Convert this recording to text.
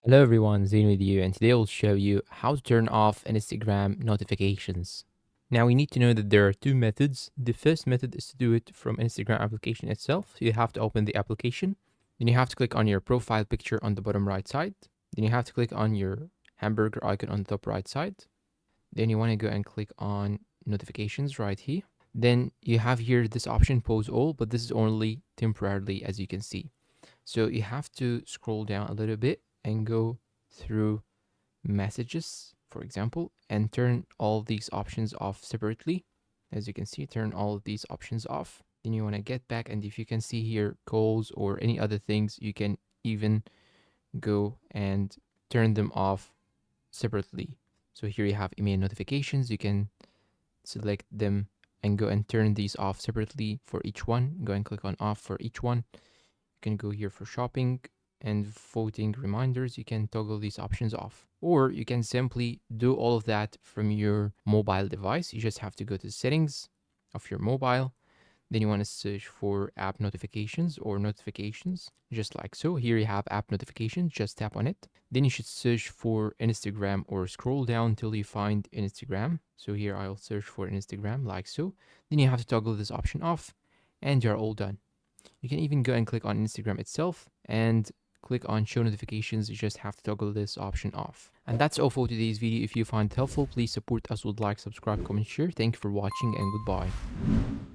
Hello everyone, Zane with you, and today I'll show you how to turn off Instagram notifications. Now we need to know that there are two methods. The first method is to do it from Instagram application itself. So you have to open the application. Then you have to click on your profile picture on the bottom right side. Then you have to click on your hamburger icon on the top right side. Then you want to go and click on notifications right here. Then you have here this option pause all, but this is only temporarily as you can see. So you have to scroll down a little bit and go through messages, for example, and turn all these options off separately. As you can see, turn all of these options off. Then you want to get back, and if you can see here calls or any other things, you can even go and turn them off separately. So here you have email notifications. You can select them and go and turn these off separately for each one. Go and click on off for each one. You can go here for shopping and voting reminders. You can toggle these options off, or you can simply do all of that from your mobile device. You just have to go to settings of your mobile. Then you want to search for app notifications or notifications, just like so. Here you have app notifications, just tap on it. Then you should search for Instagram or scroll down till you find Instagram. So here I'll search for Instagram like so. Then you have to toggle this option off and you're all done. You can even go and click on Instagram itself and click on show notifications. You just have to toggle this option off. And that's all for today's video. If you find it helpful, please support us with like, subscribe, comment, share. Thank you for watching and goodbye.